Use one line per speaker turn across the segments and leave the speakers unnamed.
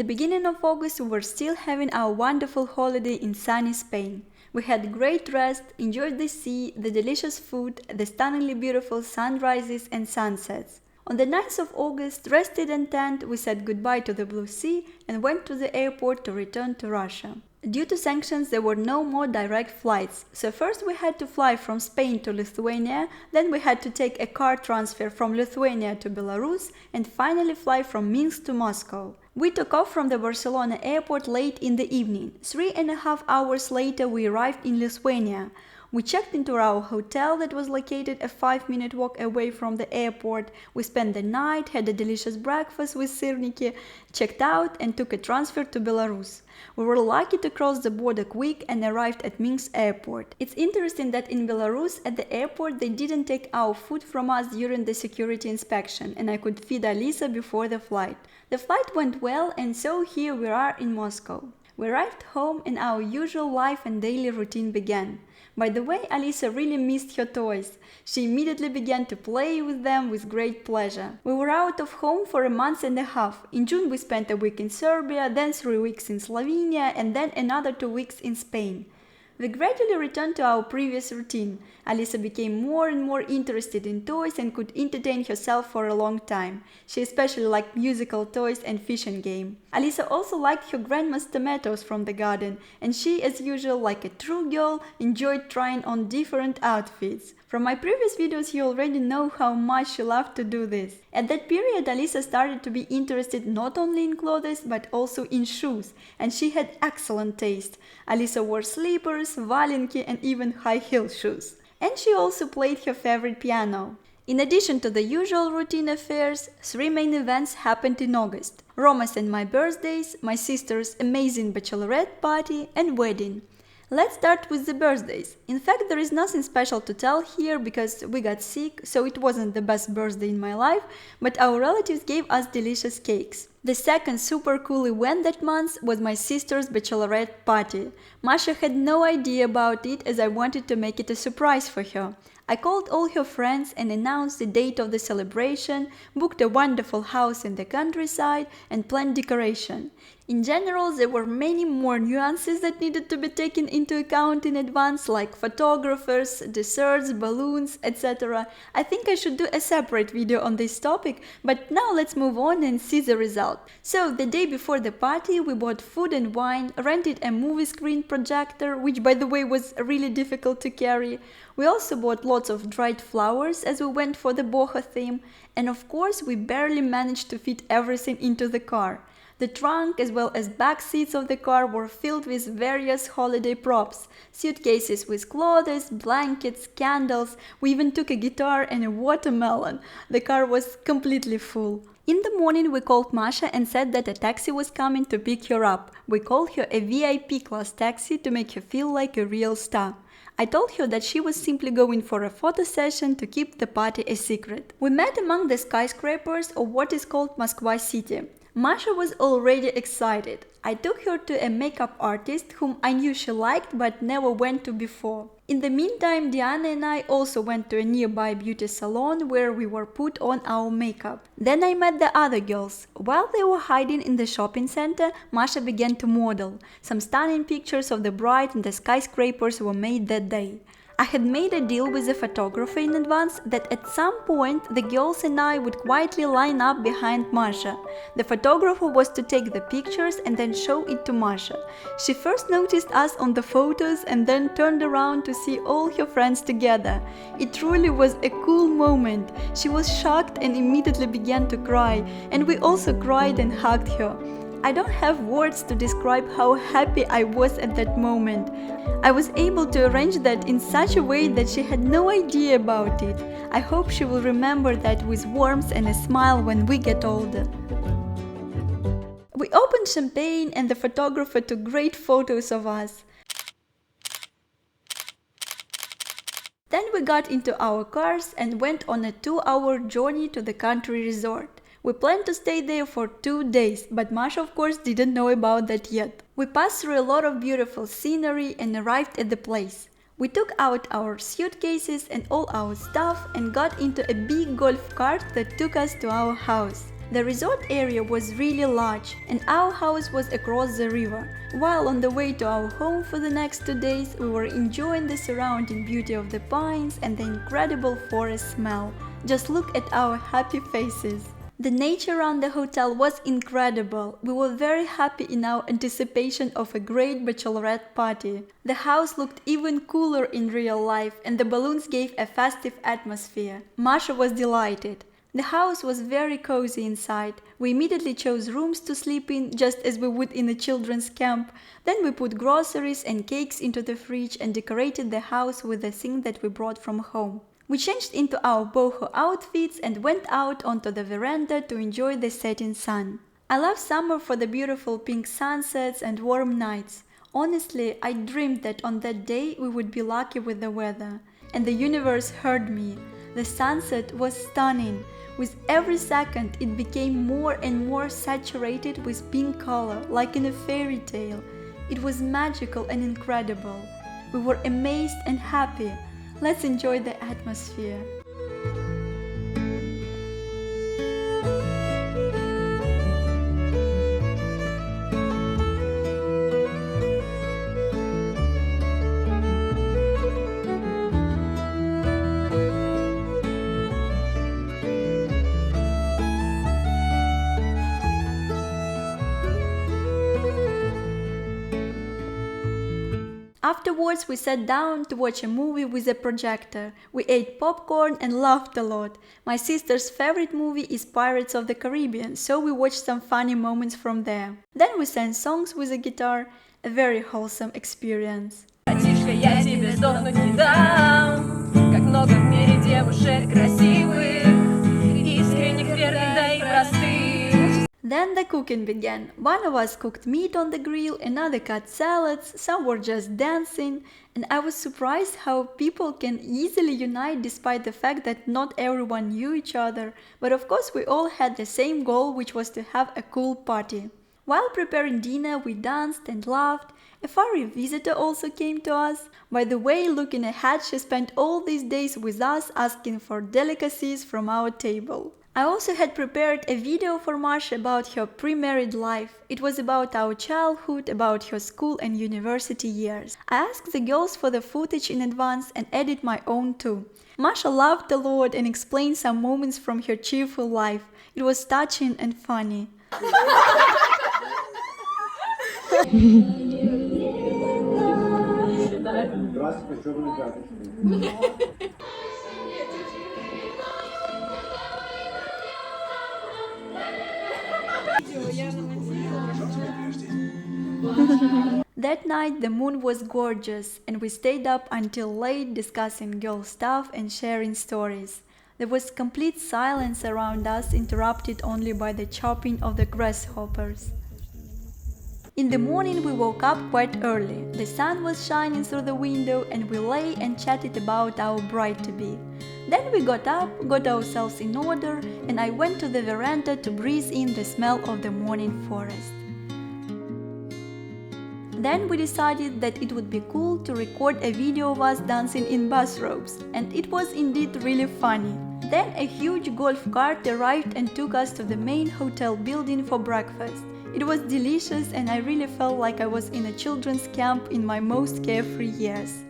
beginning of August, we were still having our wonderful holiday in sunny Spain. We had great rest, enjoyed the sea, the delicious food, the stunningly beautiful sunrises and sunsets. On the 9th of August, rested and tanned, we said goodbye to the blue sea and went to the airport to return to Russia. Due to sanctions, there were no more direct flights, so first we had to fly from Spain to Lithuania, then we had to take a car transfer from Lithuania to Belarus, and finally fly from Minsk to Moscow. We took off from the Barcelona airport late in the evening. 3.5 hours later we arrived in Lithuania. We checked into our hotel that was located a 5-minute walk away from the airport. We spent the night, had a delicious breakfast with sirniki, checked out and took a transfer to Belarus. We were lucky to cross the border quick and arrived at Minsk airport. It's interesting that in Belarus at the airport they didn't take our food from us during the security inspection and I could feed Alisa before the flight. The flight went well and so here we are in Moscow. We arrived home and our usual life and daily routine began. By the way, Alisa really missed her toys. She immediately began to play with them with great pleasure. We were out of home for a month and a half. In June we spent a week in Serbia, then 3 weeks in Slovenia and then another 2 weeks in Spain. We gradually returned to our previous routine. Alisa became more and more interested in toys and could entertain herself for a long time. She especially liked musical toys and fishing game. Alisa also liked her grandma's tomatoes from the garden, and she, as usual, like a true girl, enjoyed trying on different outfits. From my previous videos you already know how much she loved to do this. At that period Alisa started to be interested not only in clothes but also in shoes, and she had excellent taste. Alisa wore slippers, valenki and even high heel shoes. And she also played her favorite piano. In addition to the usual routine affairs, 3 main events happened in August: Roma's and my birthdays, my sister's amazing bachelorette party and wedding. Let's start with the birthdays. In fact, there is nothing special to tell here because we got sick, so it wasn't the best birthday in my life, but our relatives gave us delicious cakes. The second super cool event that month was my sister's bachelorette party. Masha had no idea about it as I wanted to make it a surprise for her. I called all her friends and announced the date of the celebration, booked a wonderful house in the countryside and planned decoration. In general, there were many more nuances that needed to be taken into account in advance, like photographers, desserts, balloons, etc. I think I should do a separate video on this topic, but now let's move on and see the result. So, the day before the party, we bought food and wine, rented a movie screen projector, which by the way was really difficult to carry. We also bought lots of dried flowers as we went for the boho theme, and of course we barely managed to fit everything into the car. The trunk as well as back seats of the car were filled with various holiday props, suitcases with clothes, blankets, candles, we even took a guitar and a watermelon. The car was completely full. In the morning we called Masha and said that a taxi was coming to pick her up. We called her a VIP class taxi to make her feel like a real star. I told her that she was simply going for a photo session to keep the party a secret. We met among the skyscrapers of what is called Moskva city. Masha was already excited. I took her to a makeup artist whom I knew she liked but never went to before. In the meantime, Diana and I also went to a nearby beauty salon where we were put on our makeup. Then I met the other girls. While they were hiding in the shopping center, Masha began to model. Some stunning pictures of the bride and the skyscrapers were made that day. I had made a deal with the photographer in advance that at some point the girls and I would quietly line up behind Masha. The photographer was to take the pictures and then show it to Masha. She first noticed us on the photos and then turned around to see all her friends together. It truly was a cool moment. She was shocked and immediately began to cry, and we also cried and hugged her. I don't have words to describe how happy I was at that moment. I was able to arrange that in such a way that she had no idea about it. I hope she will remember that with warmth and a smile when we get older. We opened champagne and the photographer took great photos of us. Then we got into our cars and went on a 2-hour journey to the country resort. We planned to stay there for 2 days, but Masha of course didn't know about that yet. We passed through a lot of beautiful scenery and arrived at the place. We took out our suitcases and all our stuff and got into a big golf cart that took us to our house. The resort area was really large and our house was across the river. While on the way to our home for the next 2 days, we were enjoying the surrounding beauty of the pines and the incredible forest smell. Just look at our happy faces. The nature around the hotel was incredible. We were very happy in our anticipation of a great bachelorette party. The house looked even cooler in real life and the balloons gave a festive atmosphere. Masha was delighted. The house was very cozy inside. We immediately chose rooms to sleep in, just as we would in a children's camp. Then we put groceries and cakes into the fridge and decorated the house with the things that we brought from home. We changed into our boho outfits and went out onto the veranda to enjoy the setting sun. I love summer for the beautiful pink sunsets and warm nights. Honestly, I dreamed that on that day we would be lucky with the weather. And the universe heard me. The sunset was stunning. With every second, it became more and more saturated with pink color, like in a fairy tale. It was magical and incredible. We were amazed and happy. Let's enjoy the atmosphere. Afterwards, we sat down to watch a movie with a projector. We ate popcorn and laughed a lot. My sister's favorite movie is Pirates of the Caribbean, so we watched some funny moments from there. Then we sang songs with a guitar, a very wholesome experience.
Братишка, я тебе сдохнуть не дам. Как много в мире девушек красивых, искренних, верных, да и простых.
Then the cooking began. One of us cooked meat on the grill, another cut salads, some were just dancing, and I was surprised how people can easily unite despite the fact that not everyone knew each other, but of course we all had the same goal, which was to have a cool party. While preparing dinner, we danced and laughed. A furry visitor also came to us. By the way, looking ahead, she spent all these days with us asking for delicacies from our table. I also had prepared a video for Masha about her pre-married life. It was about our childhood, about her school and university years. I asked the girls for the footage in advance and added my own too. Masha laughed a lot and explained some moments from her cheerful life. It was touching and funny. That night the moon was gorgeous and we stayed up until late discussing girl stuff and sharing stories. There was complete silence around us, interrupted only by the chirping of the grasshoppers. In the morning we woke up quite early. The sun was shining through the window and we lay and chatted about our bride-to-be. Then we got up, got ourselves in order, and I went to the veranda to breathe in the smell of the morning forest. Then we decided that it would be cool to record a video of us dancing in bathrobes, and it was indeed really funny. Then a huge golf cart arrived and took us to the main hotel building for breakfast. It was delicious and I really felt like I was in a children's camp in my most carefree years.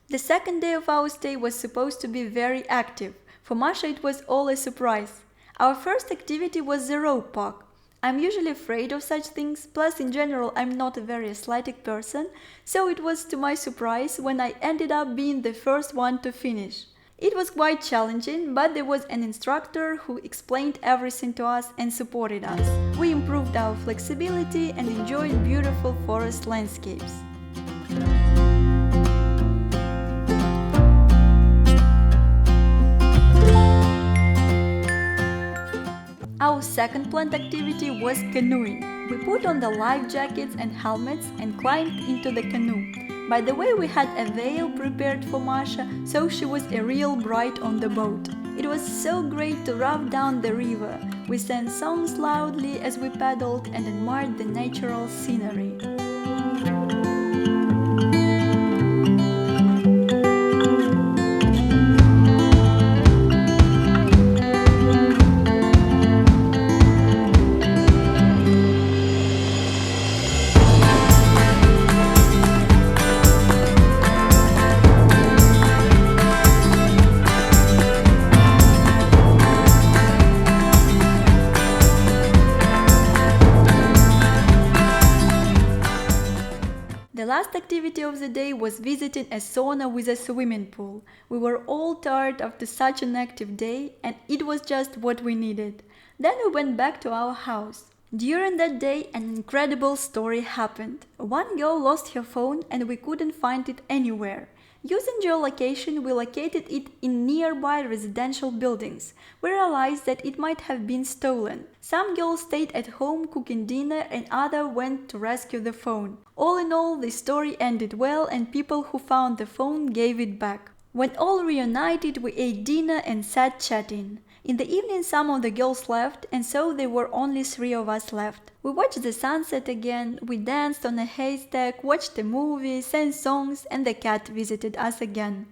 The second day of our stay was supposed to be very active. For Masha it was all a surprise. Our first activity was the rope park. I'm usually afraid of such things, plus in general I'm not a very athletic person, so it was to my surprise when I ended up being the first one to finish. It was quite challenging, but there was an instructor who explained everything to us and supported us. We improved our flexibility and enjoyed beautiful forest landscapes. Our second planned activity was canoeing. We put on the life jackets and helmets and climbed into the canoe. By the way, we had a veil prepared for Masha, so she was a real bride on the boat. It was so great to rough down the river. We sang songs loudly as we paddled and admired the natural scenery. last activity of the day was visiting a sauna with a swimming pool. We were all tired after such an active day, and it was just what we needed. Then we went back to our house. During that day, an incredible story happened. One girl lost her phone and we couldn't find it anywhere. Using geolocation, we located it in nearby residential buildings. We realized that it might have been stolen. Some girls stayed at home cooking dinner and others went to rescue the phone. All in all, the story ended well and people who found the phone gave it back. When all reunited, we ate dinner and sat chatting. In the evening some of the girls left, and so there were only 3 of us left. We watched the sunset again, we danced on a haystack, watched a movie, sang songs, and the cat visited us again.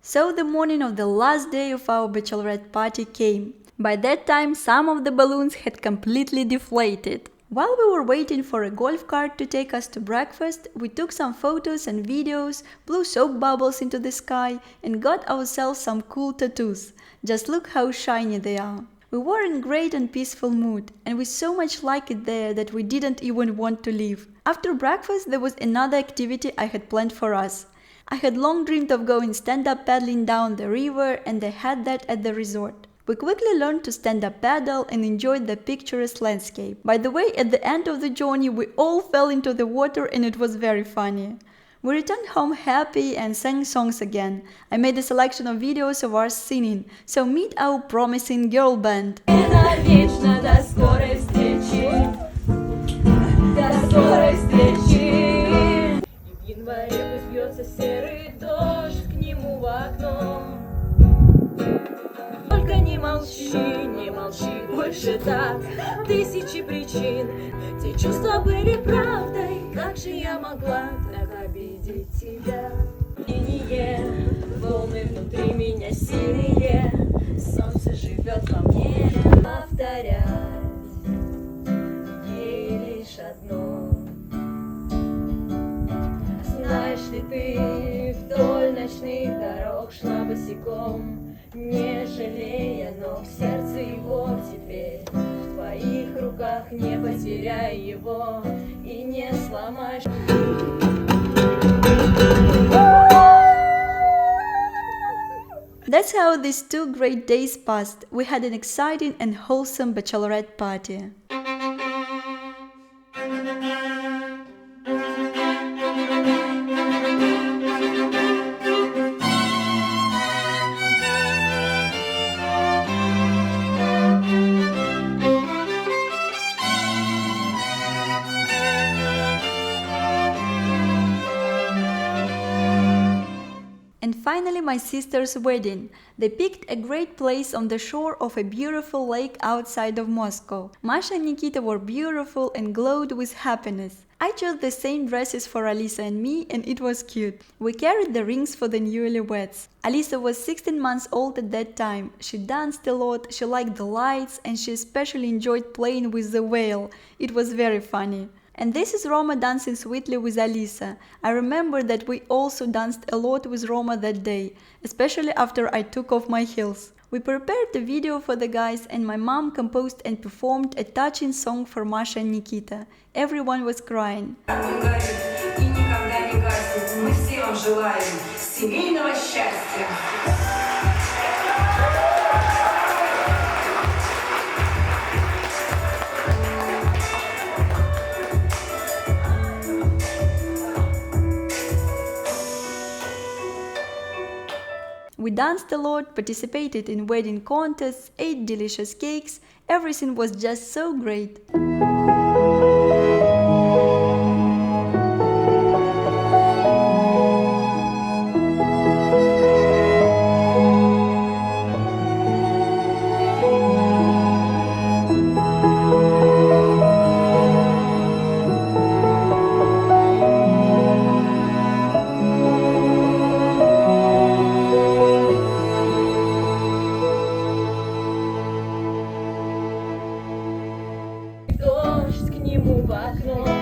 So the morning of the last day of our bachelorette party came. By that time, some of the balloons had completely deflated. While we were waiting for a golf cart to take us to breakfast, we took some photos and videos, blew soap bubbles into the sky, and got ourselves some cool tattoos. Just look how shiny they are. We were in great and peaceful mood, and we so much liked it there that we didn't even want to leave. After breakfast, there was another activity I had planned for us. I had long dreamed of going stand-up paddling down the river, and they had that at the resort. We quickly learned to stand-up paddle and enjoyed the picturesque landscape. By the way, at the end of the journey, we all fell into the water and it was very funny. We returned home happy and sang songs again. I made a selection of videos of us singing, so meet our promising girl band.
До скорой встречи, до скорой встречи. В январе бьется серый дождь к нему в окно. Только не молчи больше так. Тысячи причин, те чувства были правдой. Как же я могла так обидеть тебя? Синие волны внутри меня синие. Солнце живет во мне. Повторять ей лишь одно. Знаешь ли ты, вдоль ночных дорог шла босиком, не жалея ног, сердце его теперь в твоих руках, не потеряй его и не сломай.
That's how these 2 great days passed. We had an exciting and wholesome bachelorette party. And finally my sister's wedding. They picked a great place on the shore of a beautiful lake outside of Moscow. Masha and Nikita were beautiful and glowed with happiness. I chose the same dresses for Alisa and me, and it was cute. We carried the rings for the newlyweds. Alisa was 16 months old at that time. She danced a lot, she liked the lights, and she especially enjoyed playing with the whale. It was very funny. And this is Roma dancing sweetly with Alisa. I remember that we also danced a lot with Roma that day, especially after I took off my heels. We prepared a video for the guys, and my mom composed and performed a touching song for Masha and Nikita. Everyone was crying. We danced a lot, participated in wedding contests, ate delicious cakes. Everything was just so great.
в окно.